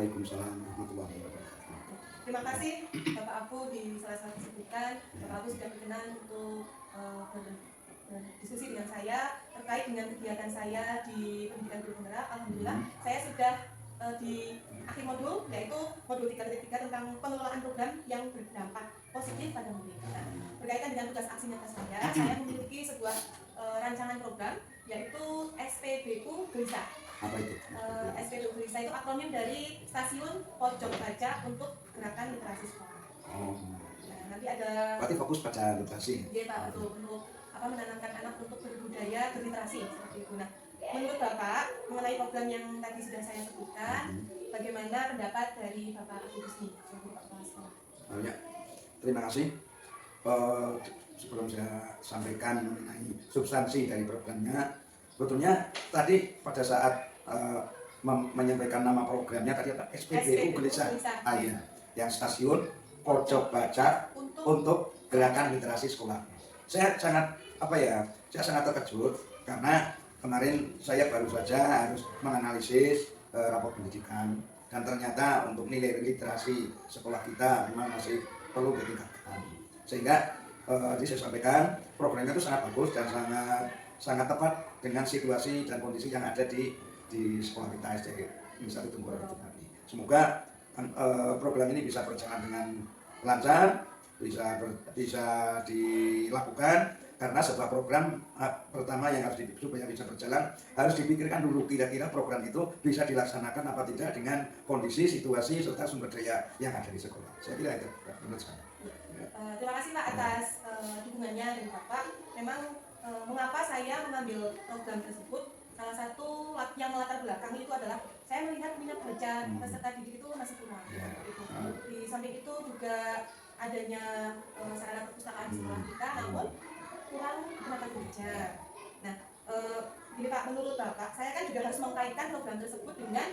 Waalaikumsalam warahmatullahi wabarakatuh. Terima kasih Bapak Abu di salah satu kesibukan. Bapak Abu sudah berkenan untuk berdiskusi dengan saya terkait dengan kegiatan saya di pendidikan guru penggerak. Alhamdulillah saya sudah di akhir modul, yaitu modul 3.3 tentang pengelolaan program yang berdampak positif pada murid. Nah, berkaitan dengan tugas aksi nyata saya memiliki sebuah rancangan program, yaitu SPBU Gelisah. Apa itu? SPBU Gelisah itu akronim dari Stasiun Pojok Baca untuk Gerakan Literasi Sekolah. Oh. Nah, nanti ada. Berarti fokus pada literasi. Iya Pak, betul, untuk menanamkan anak untuk berbudaya, berliterasi seperti itu. Nah, menurut Bapak mengenai program yang tadi sudah saya sebutkan, bagaimana pendapat dari Bapak Abu Rusdi sebagai Kepala Sekolah? Ya, terima kasih. Sebelum saya sampaikan mengenai substansi dari programnya, sebetulnya tadi pada saat menyampaikan nama programnya tadi apa? SPBU Gelisah. Iya, yang Stasiun Pojok Baca untuk Gerakan Literasi Sekolah. Saya sangat terkejut karena kemarin saya baru saja harus menganalisis rapor pendidikan, dan ternyata untuk nilai literasi sekolah kita memang masih perlu ditingkatkan. Sehingga saya sampaikan programnya itu sangat bagus dan sangat tepat dengan situasi dan kondisi yang ada di sekolah kita SD Negeri 1 Tengkorak Jati. Semoga program ini bisa berjalan dengan lancar, bisa dilakukan, karena sebuah program pertama yang harus supaya bisa berjalan harus dipikirkan dulu kira-kira program itu bisa dilaksanakan apa tidak dengan kondisi, situasi serta sumber daya yang ada di sekolah. Saya kira itu menurut saya. Terima kasih Pak atas dukungannya dari Bapak. Memang mengapa saya mengambil program tersebut, salah satu yang melatar belakang itu adalah saya melihat minat baca peserta didik itu masih kurang. Di samping itu juga adanya sarana perpustakaan di sekolah kita, namun kurang tenaga kerja. Nah, ini Pak, menurut Bapak, saya kan juga harus mengkaitkan program tersebut dengan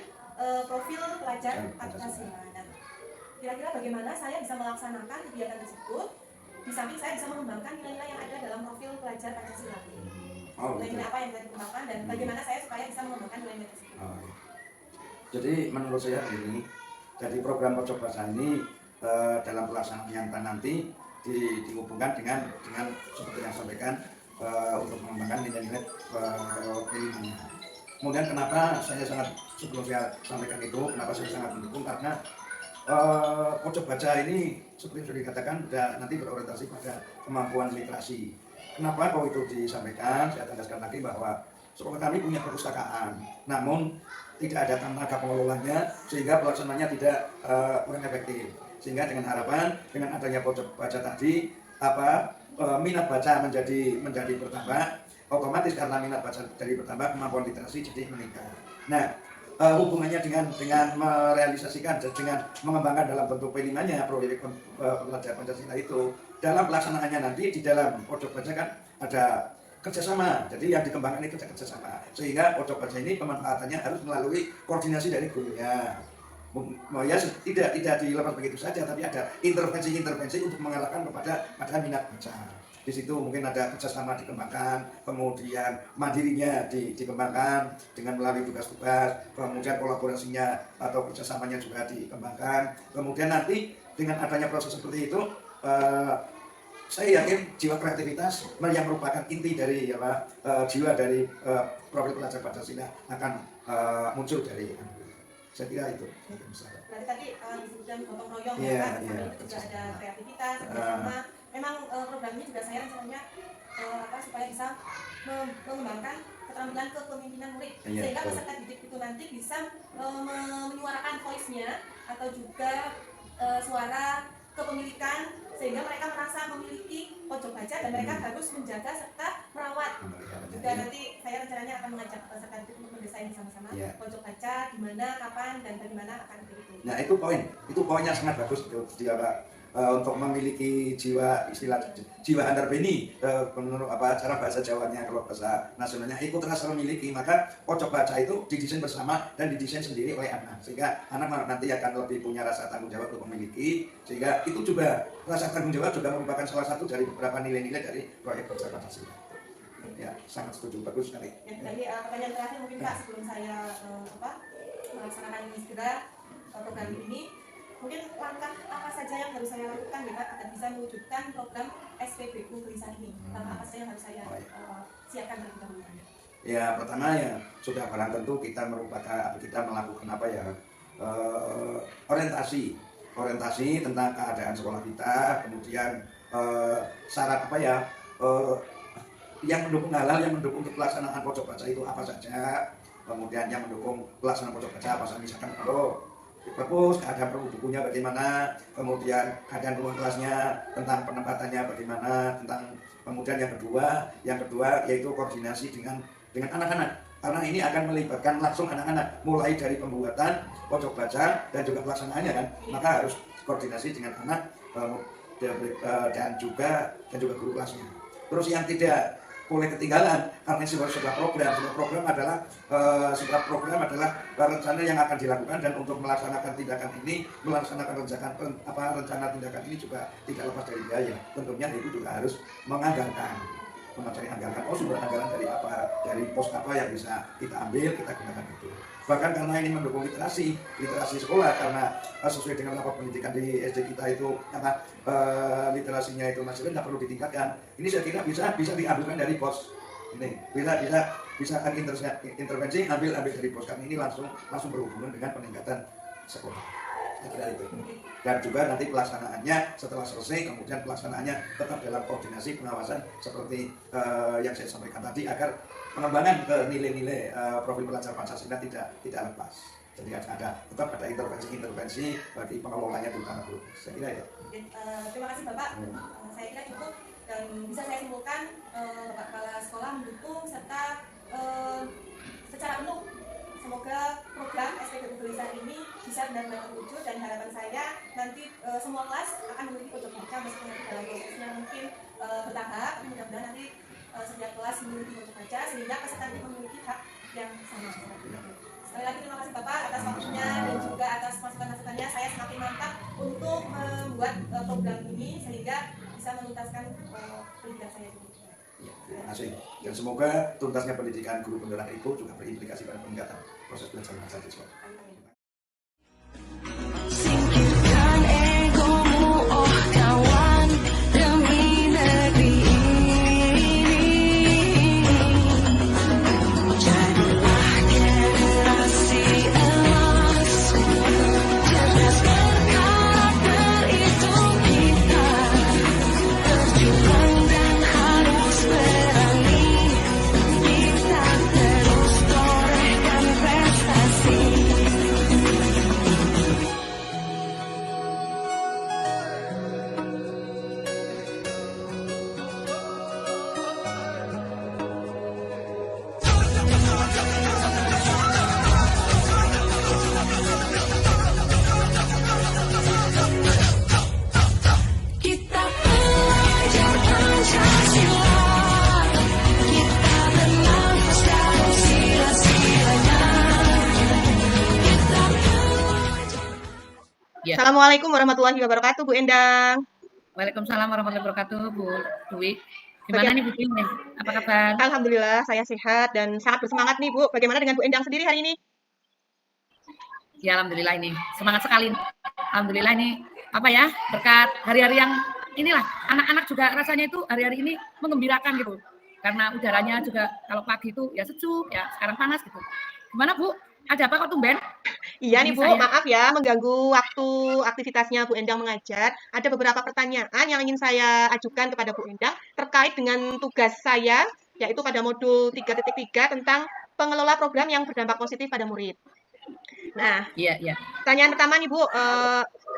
profil pelajar Pancasila. Nah, kira-kira bagaimana saya bisa melaksanakan kegiatan tersebut di samping saya bisa mengembangkan nilai-nilai yang ada dalam profil pelajar Pancasila. Nilai-nilai apa yang bisa dikembangkan dan bagaimana saya supaya bisa mengembangkan nilai-nilai tersebut. Jadi menurut saya ini, jadi program Pojok Baca ini dalam pelaksanaan nanti dihubungkan dengan seperti yang sampaikan untuk mengembangkan nilai-nilai keilmuannya. Kemudian kenapa sebelum saya sampaikan itu, kenapa saya sangat mendukung, karena Pojok Baca ini seperti yang sudah dikatakan nanti berorientasi pada kemampuan literasi. Kenapa kok itu disampaikan? Saya tegaskan lagi bahwa sekolah kami punya perpustakaan, namun tidak ada tenaga pengelolanya sehingga pelaksanaannya tidak kurang efektif. Sehingga dengan harapan dengan adanya Pojok Baca tadi minat baca menjadi bertambah, otomatis karena minat baca jadi bertambah, kemampuan literasi jadi meningkat. Nah, hubungannya dengan merealisasikan dan dengan mengembangkan dalam bentuk P5-nya proyek pelajar Pancasila itu, dalam pelaksanaannya nanti di dalam Pojok Baca kan ada kerjasama, jadi yang dikembangkan itu ada kerjasama, sehingga Pojok Baca ini pemanfaatannya harus melalui koordinasi dari gurunya. Ya tidak dilepas begitu saja, tapi ada intervensi untuk mengarahkan pada minat baca. Di situ mungkin ada kerjasama dikembangkan, kemudian mandirinya dikembangkan dengan melalui tugas-tugas, kemudian kolaborasinya atau kerjasamanya juga dikembangkan. Kemudian nanti dengan adanya proses seperti itu, saya yakin jiwa kreativitas yang merupakan inti dari jiwa dari profil pelajar Pancasila akan muncul dari. Saya kira itu. Berarti tadi disebutkan gotong royong ya Pak, itu juga ada kreativitas, kerjasama. Memang program ini juga saya rencananya supaya bisa mengembangkan keterampilan kepemimpinan murid, sehingga peserta didik itu nanti bisa menyuarakan voice-nya atau juga suara kepemilikan, sehingga mereka merasa memiliki Pojok Baca dan mereka harus menjaga serta merawat. Juga nanti saya rencananya akan mengajak peserta didik untuk mendesain bersama-sama Pojok Baca di mana, kapan dan bagaimana akan begitu. Nah, itu poinnya sangat bagus itu untuk memiliki jiwa anarbeni, menurut cara bahasa Jawanya, kalau bahasa nasionalnya ikut rasa memiliki, maka Pojok Baca itu didesain bersama dan didesain sendiri oleh anak, sehingga anak nanti akan lebih punya rasa tanggung jawab untuk memiliki, sehingga itu juga rasa tanggung jawab juga merupakan salah satu dari beberapa nilai-nilai dari proyek Belajar Pancasila. Ya, sangat setuju, bagus sekali. Jadi pertanyaan terakhir mungkin Pak sebelum saya melaksanakan ini segera, program ini, mungkin langkah apa saja yang harus saya lakukan ya Pak agar bisa mewujudkan program SPBU Gelisah ini? Langkah apa saja yang harus saya siapkan terlebih dahulu? Ya pertama ya sudah barang tentu kita melakukan apa ya, orientasi tentang keadaan sekolah kita, kemudian syarat apa ya, yang mendukung hal-hal yang mendukung pelaksanaan pojok baca itu apa saja, kemudian yang mendukung pelaksanaan pojok baca apa saja, misalkan kalau di perpus keadaan perlu bukunya bagaimana, kemudian keadaan ruang kelasnya, tentang penempatannya bagaimana, kemudian yang kedua yaitu koordinasi dengan anak-anak, karena ini akan melibatkan langsung anak-anak mulai dari pembuatan pojok baca dan juga pelaksanaannya kan, maka harus koordinasi dengan anak dan juga guru kelasnya. Terus yang tidak boleh ketinggalan karena sebuah program adalah rencana yang akan dilakukan, dan untuk melaksanakan rencana tindakan ini juga tidak lepas dari biaya. Tentunya itu juga harus mencari anggaran, sumber anggaran dari pos apa yang bisa kita ambil, kita gunakan itu. Bahkan karena ini mendukung literasi sekolah, karena sesuai dengan apa pendidikan di SD kita itu literasinya itu masih rendah, perlu ditingkatkan. Ini saya kira bisa diambilkan dari pos ini, bisa intervensi ambil dari pos, karena ini langsung berhubungan dengan peningkatan sekolah. Saya kira itu. Dan juga nanti pelaksanaannya setelah selesai, kemudian pelaksanaannya tetap dalam koordinasi pengawasan seperti yang saya sampaikan tadi, agar pengembangan ke nilai-nilai profil pelajar Pancasila tidak lepas. Jadi tetap ada intervensi bagi pengelolanya terutama guru. Saya kira itu. Terima kasih Bapak. Saya kira cukup, dan bisa saya simpulkan Bapak Kepala Sekolah mendukung serta secara penuh semoga program SPBU Gelisah ini bisa benar-benar terwujud, dan harapan saya nanti semua kelas akan memiliki pojok baca, meskipun dalam prosesnya mungkin bertahap. Mudah-mudahan nanti setiap kelas memiliki pojok baca sehingga peserta memiliki hak yang sama. Sekali lagi terima kasih Bapak atas waktunya dan juga atas masukan-masukannya. Saya semakin mantap untuk membuat program ini sehingga bisa menuntaskan pendidikan saya ini. Terima kasih. Dan semoga tuntasnya pendidikan guru penggerak itu juga berimplikasi pada peningkatan proses belajar mengajar siswa. Singkirkan egomu, oh kawan, demi negeri ini. Jadilah generasi emas, cerdas berkarakter itu kita. Berjuang dan harus berani, kita terus torehkan prestasi. Kita pelajar Pancasila, kita bernafas dalam sila-silanya. Kita Ya. Assalamualaikum warahmatullahi wabarakatuh, Bu Endang. Waalaikumsalam warahmatullahi wabarakatuh, Bu Dwi. Gimana nih Bu Dwi? Apa kabar? Alhamdulillah saya sehat dan sangat bersemangat nih Bu. Bagaimana dengan Bu Endang sendiri hari ini? Ya alhamdulillah ini semangat sekali. Alhamdulillah ini apa ya, berkat hari-hari yang inilah, anak-anak juga rasanya itu hari-hari ini menggembirakan gitu. Karena udaranya juga kalau pagi itu ya sejuk, ya sekarang panas gitu. Gimana Bu? Ada apa kok tumben? Iya nih Bu, Saya. maaf ya mengganggu waktu aktivitasnya Bu Endang mengajar. Ada beberapa pertanyaan yang ingin saya ajukan kepada Bu Endang terkait dengan tugas saya, yaitu pada modul 3.3 tentang pengelola program yang berdampak positif pada murid. Nah, Iya. pertanyaan pertama nih Bu,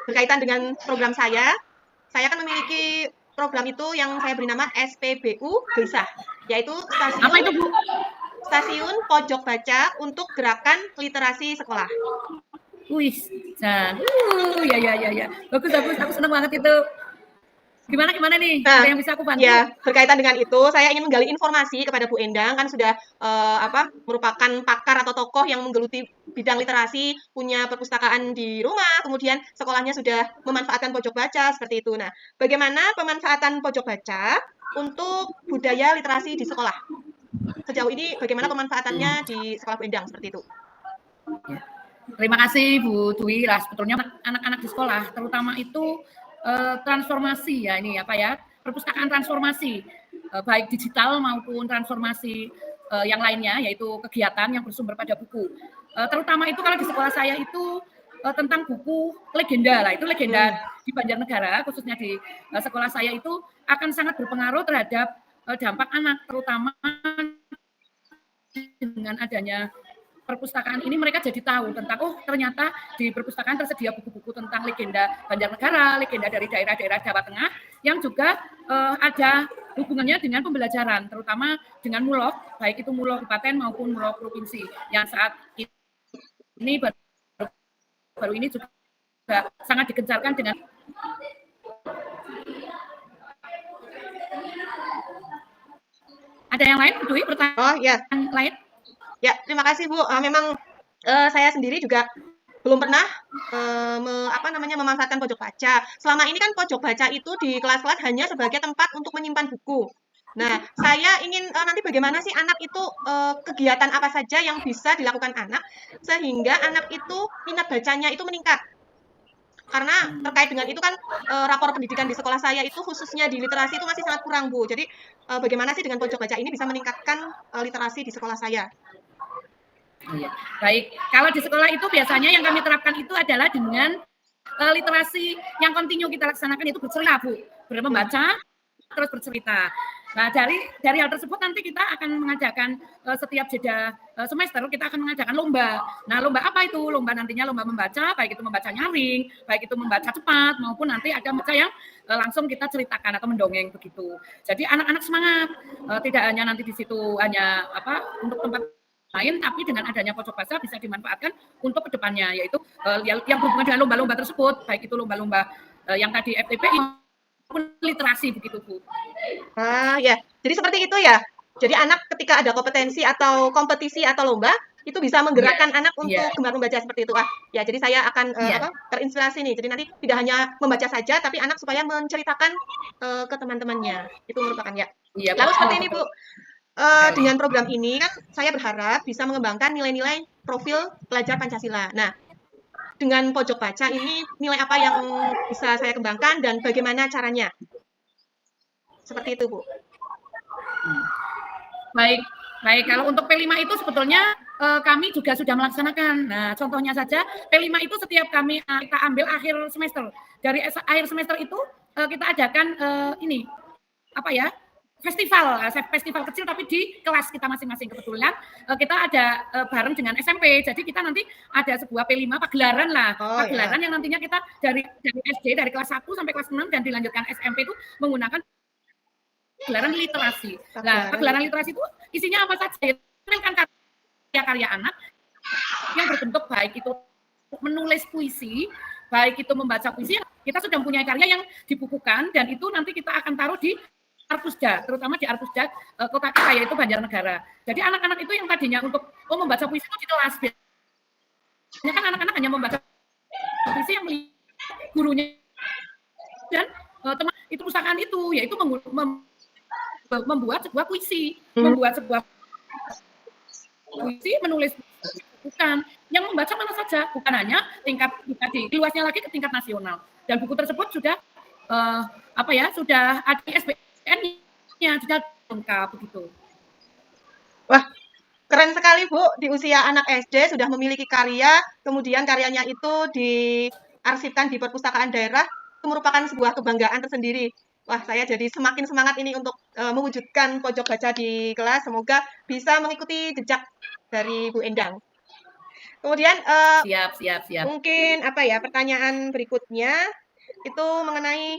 berkaitan dengan program saya kan memiliki program itu yang saya beri nama SPBU Gelisah, yaitu Apa itu Bu? Stasiun Pojok Baca untuk Gerakan Literasi Sekolah. Wih, ya. Bagus. Aku senang banget itu. Gimana nih? Nah, Ada yang bisa aku bantu? Ya, berkaitan dengan itu, saya ingin menggali informasi kepada Bu Endang, kan sudah merupakan pakar atau tokoh yang menggeluti bidang literasi, punya perpustakaan di rumah, kemudian sekolahnya sudah memanfaatkan pojok baca seperti itu. Nah, bagaimana pemanfaatan pojok baca untuk budaya literasi di sekolah? Sejauh ini bagaimana pemanfaatannya di sekolah Bu Endang seperti itu? Ya. Terima kasih Bu Dwi. Lah sebetulnya anak-anak di sekolah terutama itu transformasi ya ini apa ya, perpustakaan transformasi baik digital maupun transformasi yang lainnya yaitu kegiatan yang bersumber pada buku. Terutama itu kalau di sekolah saya itu tentang buku legenda lah, itu legenda di Banjarnegara khususnya di sekolah saya itu akan sangat berpengaruh terhadap dampak anak, terutama dengan adanya perpustakaan ini mereka jadi tahu tentang ternyata di perpustakaan tersedia buku-buku tentang legenda Banjarnegara, legenda dari daerah-daerah Jawa Tengah yang juga ada hubungannya dengan pembelajaran, terutama dengan mulok, baik itu mulok kabupaten maupun mulok provinsi yang saat ini baru ini juga sangat digencarkan dengan ada yang lain, Bu Dwi, pertanyaan Oh ya, lain? ya terima kasih Bu. Memang saya sendiri juga belum pernah memanfaatkan pojok baca. Selama ini kan pojok baca itu di kelas-kelas hanya sebagai tempat untuk menyimpan buku. Nah, saya ingin nanti bagaimana sih anak itu kegiatan apa saja yang bisa dilakukan anak sehingga anak itu minat bacanya itu meningkat. Karena terkait dengan itu kan rapor pendidikan di sekolah saya itu khususnya di literasi itu masih sangat kurang Bu. Jadi bagaimana sih dengan pojok baca ini bisa meningkatkan literasi di sekolah saya? Iya. Baik, kalau di sekolah itu biasanya yang kami terapkan itu adalah dengan literasi yang kontinu kita laksanakan itu bercerita, Bu. Membaca, terus bercerita. Nah, dari hal tersebut nanti kita akan mengadakan setiap jeda semester kita akan mengadakan lomba. Nah, lomba apa itu? Lomba nantinya lomba membaca, baik itu membaca nyaring, baik itu membaca cepat maupun nanti ada membaca yang langsung kita ceritakan atau mendongeng begitu. Jadi anak-anak semangat, tidak hanya nanti di situ hanya untuk tempat lain, tapi dengan adanya pojok baca bisa dimanfaatkan untuk kedepannya, yaitu yang berhubungan dengan lomba-lomba tersebut, baik itu lomba-lomba yang tadi FTP maupun literasi begitu Bu. Ya, jadi seperti itu ya. Jadi anak ketika ada kompetensi atau kompetisi atau lomba itu bisa menggerakkan anak untuk gemar membaca seperti itu. Ya, jadi saya akan terinspirasi nih. Jadi nanti tidak hanya membaca saja, tapi anak supaya menceritakan ke teman-temannya. Itu merupakan ya. Lalu seperti ini Bu. Dengan program ini kan saya berharap bisa mengembangkan nilai-nilai profil pelajar Pancasila. Nah, dengan pojok baca ini nilai apa yang bisa saya kembangkan dan bagaimana caranya? Seperti itu, Bu. Baik. Kalau untuk P5 itu sebetulnya kami juga sudah melaksanakan. Nah, contohnya saja P5 itu setiap kita ambil akhir semester. Dari akhir semester itu kita adakan festival kecil tapi di kelas kita masing-masing. Kebetulan kita ada bareng dengan SMP. Jadi kita nanti ada sebuah P5 pagelaran lah. Pagelaran yang nantinya kita dari SD dari kelas 1 sampai kelas 6 dan dilanjutkan SMP itu menggunakan pagelaran literasi. Nah, pagelaran literasi itu isinya apa saja? Menampilkan karya-karya anak yang berbentuk baik itu menulis puisi, baik itu membaca puisi. Kita sudah mempunyai karya yang dibukukan dan itu nanti kita akan taruh di Arpusda, terutama di Arpusda kota kita yaitu Banjarnegara. Jadi anak-anak itu yang tadinya untuk membaca puisi itu di kelas. Biasanya kan anak-anak hanya membaca puisi yang gurunya dan teman itu pustakaan itu yaitu membuat sebuah puisi, menulis bukan yang membaca mana saja, bukan hanya tingkat di luasnya lagi ke tingkat nasional. Dan buku tersebut sudah sudah ada SBN-nya, sudah lengkap begitu. Wah, keren sekali Bu, di usia anak SD sudah memiliki karya, kemudian karyanya itu diarsipkan di perpustakaan daerah, itu merupakan sebuah kebanggaan tersendiri. Wah, saya jadi semakin semangat ini untuk mewujudkan pojok baca di kelas. Semoga bisa mengikuti jejak dari Bu Endang. Kemudian siap. Mungkin pertanyaan berikutnya itu mengenai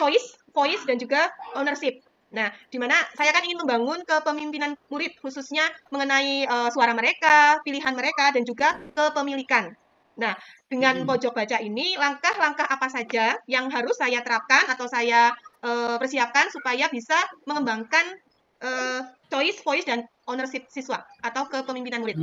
choice, voice dan juga ownership. Nah, di mana saya kan ingin membangun kepemimpinan murid khususnya mengenai suara mereka, pilihan mereka dan juga kepemilikan. Nah, dengan pojok baca ini, langkah-langkah apa saja yang harus saya terapkan atau saya persiapkan supaya bisa mengembangkan choice, voice, dan ownership siswa atau kepemimpinan murid?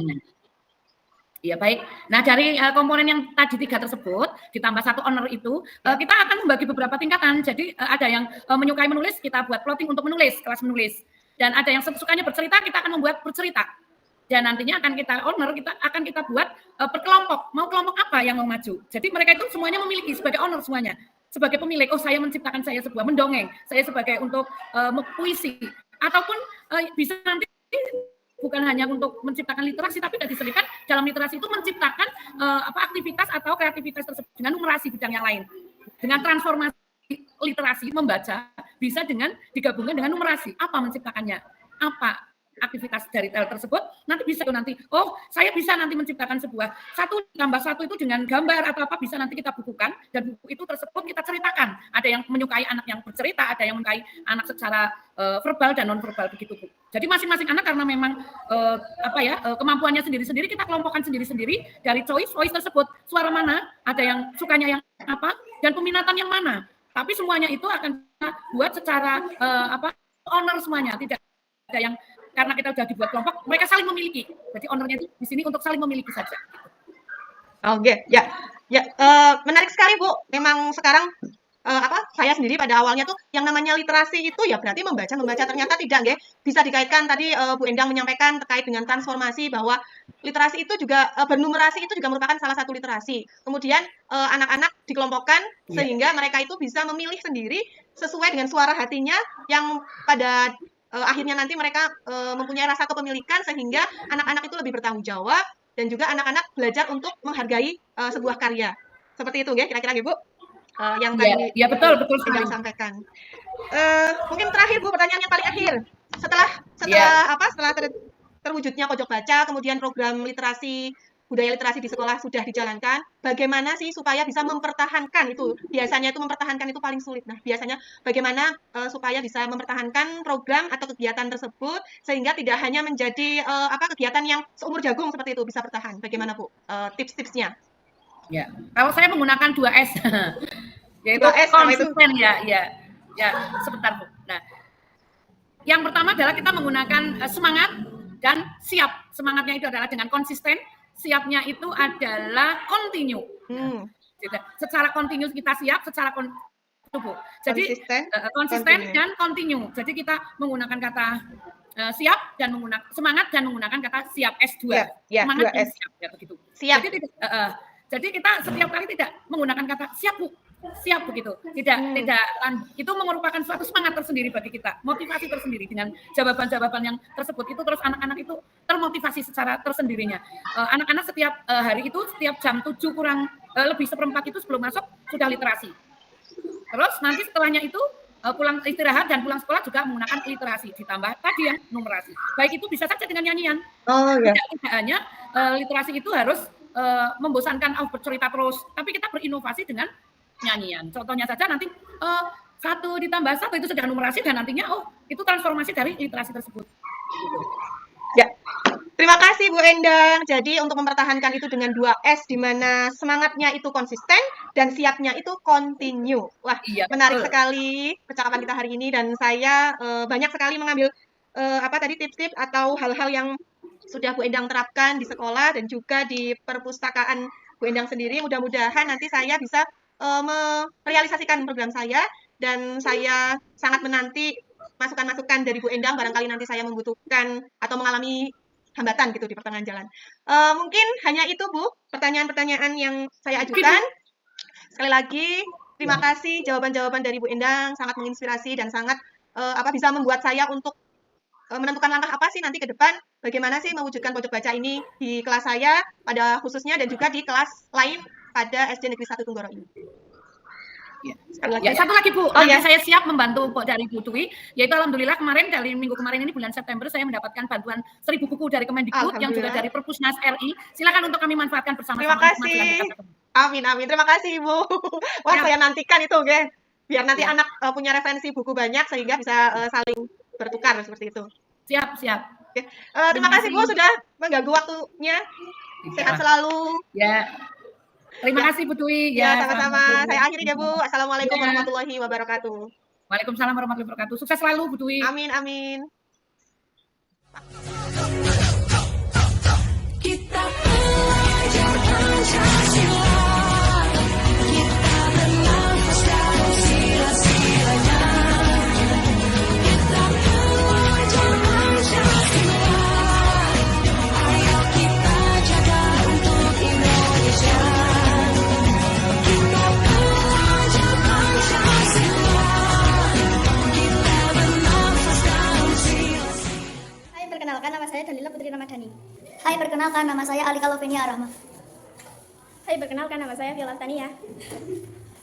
Iya, baik. Nah, dari komponen yang tadi 3 tersebut, ditambah 1 owner itu, kita akan membagi beberapa tingkatan. Jadi, ada yang menyukai menulis, kita buat plotting untuk menulis, kelas menulis. Dan ada yang sukanya bercerita, kita akan membuat bercerita. Dan nantinya akan kita buat per kelompok. Mau kelompok apa yang mau maju. Jadi mereka itu semuanya memiliki sebagai owner semuanya. Sebagai pemilik, saya menciptakan saya sebuah mendongeng, saya sebagai untuk puisi, ataupun bisa nanti bukan hanya untuk menciptakan literasi, tapi juga diselipkan dalam literasi itu menciptakan aktivitas atau kreativitas tersebut dengan numerasi bidang yang lain. Dengan transformasi literasi membaca bisa digabungkan dengan numerasi. Apa menciptakannya? Apa aktivitas dari tel tersebut? Nanti bisa saya bisa nanti menciptakan sebuah 1+1 itu dengan gambar atau apa bisa nanti kita bukukan dan buku itu tersebut kita ceritakan. Ada yang menyukai anak yang bercerita, ada yang menyukai anak secara verbal dan non verbal begitu Bu. Jadi masing-masing anak karena memang kemampuannya sendiri-sendiri kita kelompokkan sendiri-sendiri dari choice tersebut. Suara mana, ada yang sukanya yang apa dan peminatan yang mana. Tapi semuanya itu akan kita buat secara owner semuanya, tidak ada yang karena kita sudah dibuat kelompok, mereka saling memiliki. Jadi ownernya itu di sini untuk saling memiliki saja. Oke, ya, menarik sekali Bu. Memang sekarang saya sendiri pada awalnya tuh yang namanya literasi itu ya berarti membaca ternyata tidak, nggih. Bisa dikaitkan tadi Bu Endang menyampaikan terkait dengan transformasi bahwa literasi itu juga bernumerasi itu juga merupakan salah satu literasi. Kemudian anak-anak dikelompokkan sehingga mereka itu bisa memilih sendiri sesuai dengan suara hatinya yang pada akhirnya nanti mereka mempunyai rasa kepemilikan sehingga anak-anak itu lebih bertanggung jawab dan juga anak-anak belajar untuk menghargai sebuah karya. Seperti itu ya kira-kira Bu yang tadi betul yang disampaikan. Mungkin terakhir Bu, pertanyaan yang paling akhir. Setelah terwujudnya pojok baca, kemudian program budaya literasi di sekolah sudah dijalankan, bagaimana sih supaya bisa mempertahankan itu? Biasanya itu mempertahankan itu paling sulit. Nah, biasanya bagaimana supaya bisa mempertahankan program atau kegiatan tersebut sehingga tidak hanya menjadi kegiatan yang seumur jagung seperti itu bisa bertahan. Bagaimana Bu tips-tipsnya? Ya, kalau saya menggunakan 2S, yaitu 2S, konsisten ya sebentar Bu. Nah, yang pertama adalah kita menggunakan semangat dan siap. Semangatnya itu adalah dengan konsisten. Siapnya itu adalah continue. Secara continue kita siap, secara jadi konsisten dan continue. Jadi kita menggunakan kata siap dan menggunakan semangat dan menggunakan kata siap S2. Semangat dan siap ya begitu. Siap. Jadi kita setiap kali tidak menggunakan kata siap Bu. Siap begitu. Tidak itu merupakan suatu semangat tersendiri bagi kita, motivasi tersendiri dengan jawaban-jawaban yang tersebut itu terus anak-anak itu termotivasi secara tersendirinya. Anak-anak setiap hari itu setiap jam 7 kurang lebih 1/4 itu sebelum masuk sudah literasi. Terus nanti setelahnya itu pulang istirahat dan pulang sekolah juga menggunakan literasi ditambah tadi yang numerasi. Baik itu bisa saja dengan nyanyian. Tidak hanya literasi itu harus membosankan bercerita terus, tapi kita berinovasi dengan nyanyian. Contohnya saja nanti 1 ditambah 1 itu sudah numerasi dan nantinya itu transformasi dari literasi tersebut. Ya, terima kasih Bu Endang. Jadi untuk mempertahankan itu dengan 2S di mana semangatnya itu konsisten dan siapnya itu continue. Wah, menarik sekali percakapan kita hari ini dan saya banyak sekali mengambil tips-tips atau hal-hal yang sudah Bu Endang terapkan di sekolah dan juga di perpustakaan Bu Endang sendiri. Mudah-mudahan nanti saya bisa merealisasikan program saya dan saya sangat menanti masukan-masukan dari Bu Endang barangkali nanti saya membutuhkan atau mengalami hambatan gitu di pertengahan jalan. Mungkin hanya itu Bu pertanyaan-pertanyaan yang saya ajukan. Sekali lagi terima kasih jawaban-jawaban dari Bu Endang sangat menginspirasi dan sangat bisa membuat saya untuk menentukan langkah apa sih nanti ke depan, bagaimana sih mewujudkan pojok baca ini di kelas saya pada khususnya dan juga di kelas lain pada SD Negeri 1 Tunggoro ini. Satu lagi Bu, saya siap membantu dari Bu Dwi, yaitu alhamdulillah kemarin dari minggu kemarin ini bulan September saya mendapatkan bantuan 1000 buku dari Kemendikbud yang juga dari Perpusnas RI. Silakan untuk kami manfaatkan bersama-sama. Terima kasih. Amin. Terima kasih Ibu. Wah, saya nantikan itu, biar nanti anak punya referensi buku banyak sehingga bisa saling bertukar seperti itu. Siap. Terima kasih Bu sudah mengganggu waktunya. Sehat selalu. Terima kasih Bu Dwi. Sama-sama. Saya akhiri ya Bu. Assalamualaikum warahmatullahi wabarakatuh. Waalaikumsalam warahmatullahi wabarakatuh. Sukses selalu Bu Dwi. Amin. Kita belajar Pancasila, kita bernafas dalam sila-silanya. Kita belajar Pancasila, perkenalkan, nama saya Alika Lovenia Rahma. Hai, perkenalkan nama saya Viola Tania.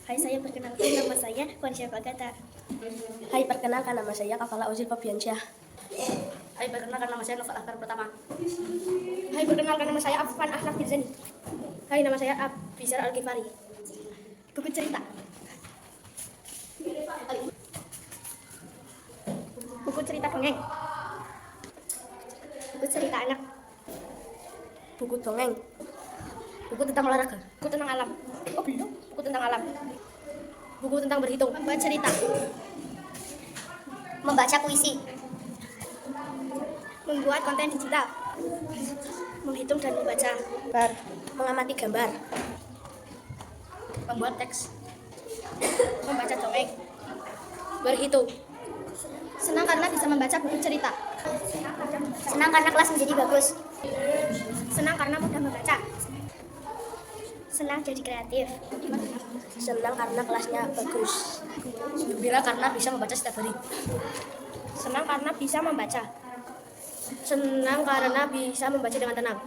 Hai, saya perkenalkan nama saya Warisya Bagata. Hai, perkenalkan nama saya Kafala Uzil Fabiansyah. Hai, perkenalkan nama saya Novel Akbar Pertama. Hai, perkenalkan nama saya Afwan Ahnaf Mirzani. Hai, nama saya Abisar Al-Ghifari. Buku cerita. Buku cerita dongeng. Buku cerita anak. Buku dongeng. Buku tentang olahraga. Buku tentang alam. Oh, belum. Buku tentang alam. Buku tentang berhitung. Membuat cerita. Membaca puisi. Membuat konten digital. Menghitung dan membaca. Mengamati gambar. Membuat teks. Membaca dongeng. Berhitung. Senang karena bisa membaca buku cerita. Senang karena kelas menjadi bagus. Senang karena mudah membaca. Senang jadi kreatif. Senang karena kelasnya bagus. Gembira karena bisa membaca setiap hari. Senang karena bisa membaca. Senang karena bisa membaca dengan tenang.